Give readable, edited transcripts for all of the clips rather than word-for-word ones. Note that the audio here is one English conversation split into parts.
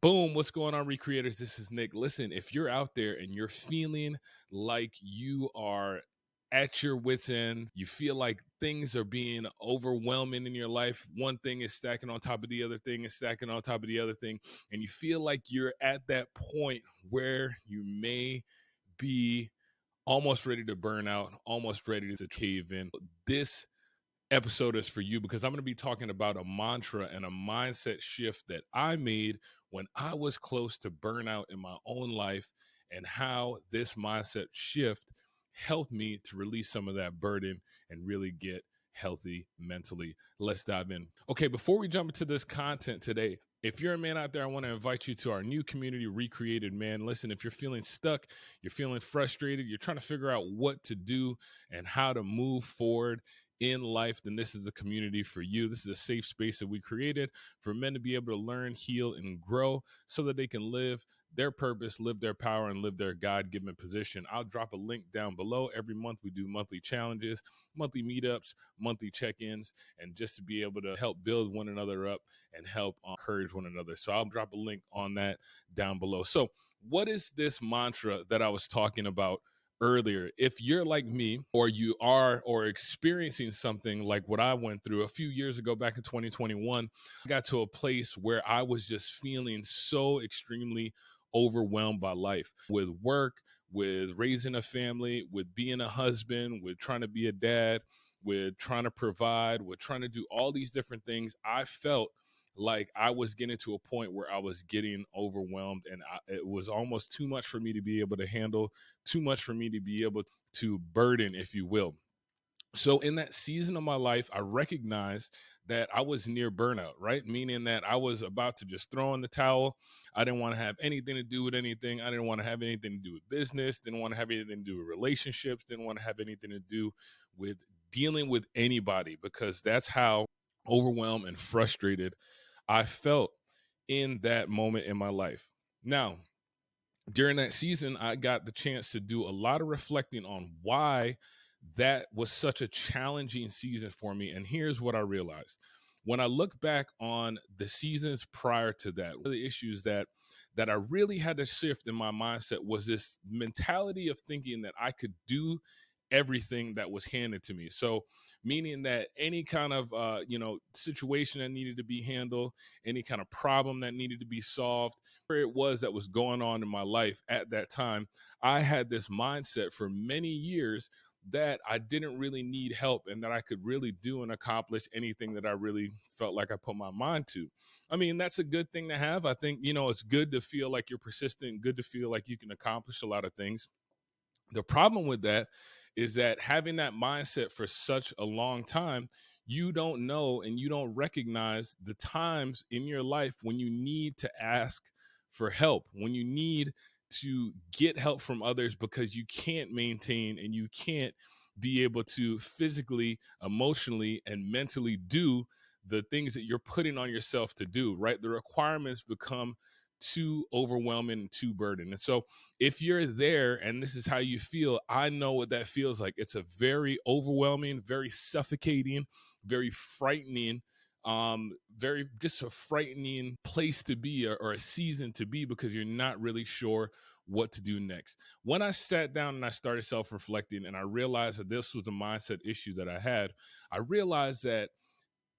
Boom, what's going on, recreators? This is Nick. Listen, if you're out there and you're feeling like you are at your wits' end, you feel like things are being overwhelming in your life, one thing is stacking on top of the other thing, is stacking on top of the other thing, and you feel like you're at that point where you may be almost ready to burn out, almost ready to cave in. This episode is for you because I'm going to be talking about a mantra and a mindset shift that I made when I was close to burnout in my own life, and how this mindset shift helped me to release some of that burden and really get healthy mentally. Let's dive in. Okay, before we jump into this content today, if you're a man out there, I want to invite you to our new community, Recreated Man. Listen, if you're feeling stuck, you're feeling frustrated, you're trying to figure out what to do and how to move forward in life, then this is a community for you. This is a safe space that we created for men to be able to learn, heal, and grow so that they can live their purpose, live their power, and live their God-given position. I'll drop a link down below. Every month we do monthly challenges, monthly meetups, monthly check-ins, and just to be able to help build one another up and help encourage one another. So I'll drop a link on that down below. So what is this mantra that I was talking about earlier? If you're like me, or you are or experiencing something like what I went through a few years ago, back in 2021, I got to a place where I was just feeling so extremely overwhelmed by life, with work, with raising a family, with being a husband, with trying to be a dad, with trying to provide, with trying to do all these different things. I felt like I was getting to a point where I was getting overwhelmed, and it was almost too much for me to be able to handle, too much for me to be able to burden, if you will. So in that season of my life, I recognized that I was near burnout, right? Meaning that I was about to just throw in the towel. I didn't want to have anything to do with anything. I didn't want to have anything to do with business, didn't want to have anything to do with relationships, didn't want to have anything to do with dealing with anybody, because that's how overwhelmed and frustrated I felt in that moment in my life. Now, during that season, I got the chance to do a lot of reflecting on why that was such a challenging season for me. And here's what I realized. When I look back on the seasons prior to that, one of the issues that I really had to shift in my mindset was this mentality of thinking that I could do everything that was handed to me. So meaning that any kind of situation that needed to be handled, any kind of problem that needed to be solved, where it was that was going on in my life at that time, I had this mindset for many years that I didn't really need help, and that I could really do and accomplish anything that I really felt like I put my mind to. I mean, that's a good thing to have. I think, it's good to feel like you're persistent, good to feel like you can accomplish a lot of things. The problem with that is that having that mindset for such a long time, you don't know and you don't recognize the times in your life when you need to ask for help, when you need to get help from others, because you can't maintain and you can't be able to physically, emotionally, and mentally do the things that you're putting on yourself to do, right? The requirements become too overwhelming and too burdened. And so if you're there and this is how you feel, I know what that feels like. It's a very overwhelming, very suffocating, very frightening, very just a frightening place to be, or a season to be, because you're not really sure what to do next. When I sat down and I started self-reflecting, and I realized that this was the mindset issue that I had, I realized that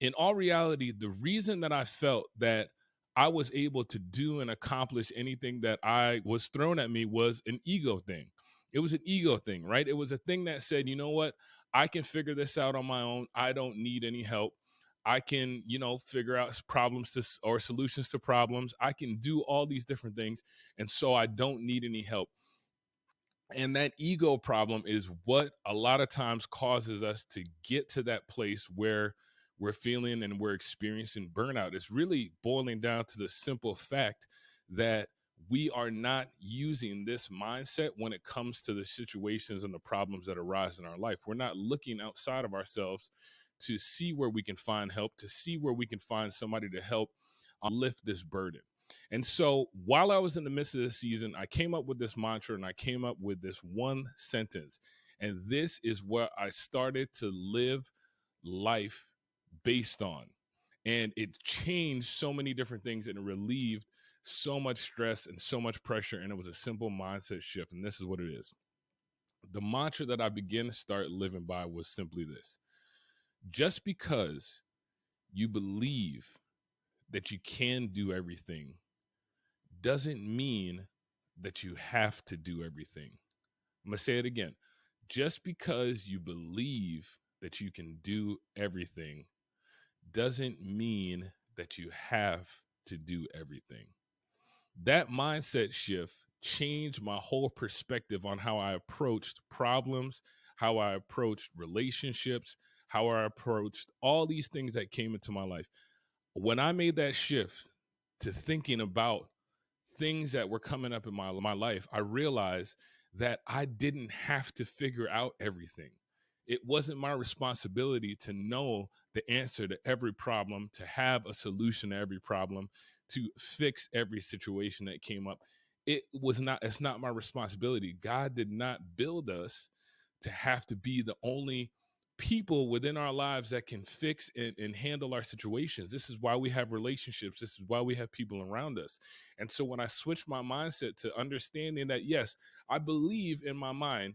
in all reality, the reason that I felt that I was able to do and accomplish anything that I was thrown at me was an ego thing. It was an ego thing, right? It was a thing that said, you know what? I can figure this out on my own. I don't need any help. I can, figure out problems or solutions to problems. I can do all these different things. And so I don't need any help. And that ego problem is what a lot of times causes us to get to that place where we're feeling and we're experiencing burnout. It's really boiling down to the simple fact that we are not using this mindset when it comes to the situations and the problems that arise in our life. We're not looking outside of ourselves to see where we can find help, to see where we can find somebody to help lift this burden. And so while I was in the midst of this season, I came up with this mantra, and I came up with this one sentence. And this is what I started to live life based on. And it changed so many different things, and it relieved so much stress and so much pressure, and it was a simple mindset shift. And this is what it is. The mantra that I began to start living by was simply this: just because you believe that you can do everything doesn't mean that you have to do everything. I'm going to say it again. Just because you believe that you can do everything doesn't mean that you have to do everything. That mindset shift changed my whole perspective on how I approached problems, how I approached relationships, how I approached all these things that came into my life. When I made that shift to thinking about things that were coming up in my life, I realized that I didn't have to figure out everything. It wasn't my responsibility to know the answer to every problem, to have a solution to every problem, to fix every situation that came up. It's not my responsibility. God did not build us to have to be the only people within our lives that can fix and handle our situations. This is why we have relationships. This is why we have people around us. And so when I switched my mindset to understanding that, yes, I believe in my mind,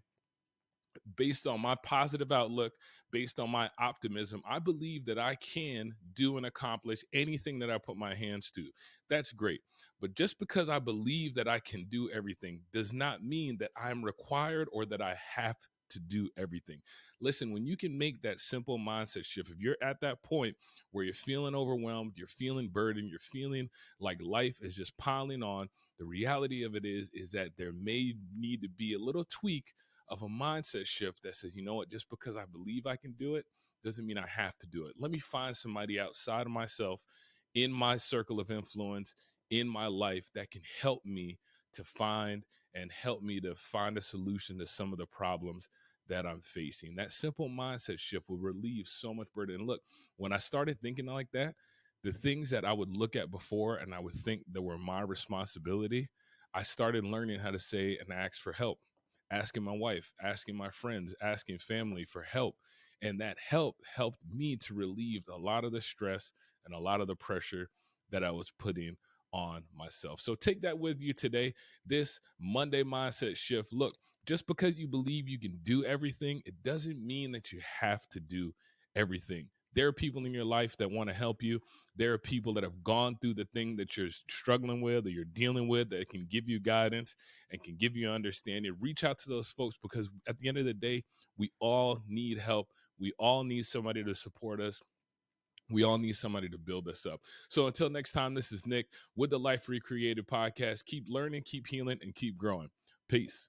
based on my positive outlook, based on my optimism, I believe that I can do and accomplish anything that I put my hands to. That's great. But just because I believe that I can do everything does not mean that I'm required or that I have to do everything. Listen, when you can make that simple mindset shift, if you're at that point where you're feeling overwhelmed, you're feeling burdened, you're feeling like life is just piling on, the reality of it is that there may need to be a little tweak of a mindset shift that says, you know what, just because I believe I can do it doesn't mean I have to do it. Let me find somebody outside of myself in my circle of influence in my life that can help me to find and help me to find a solution to some of the problems that I'm facing. That simple mindset shift will relieve so much burden. And look, when I started thinking like that, the things that I would look at before and I would think that were my responsibility, I started learning how to say and ask for help, asking my wife, asking my friends, asking family for help. And that help helped me to relieve a lot of the stress and a lot of the pressure that I was putting on myself. So take that with you today, this Monday mindset shift. Look, just because you believe you can do everything, it doesn't mean that you have to do everything. There are people in your life that want to help you. There are people that have gone through the thing that you're struggling with or you're dealing with that can give you guidance and can give you understanding. Reach out to those folks because at the end of the day, we all need help. We all need somebody to support us. We all need somebody to build us up. So until next time, this is Nick with the Life Recreated podcast. Keep learning, keep healing, and keep growing. Peace.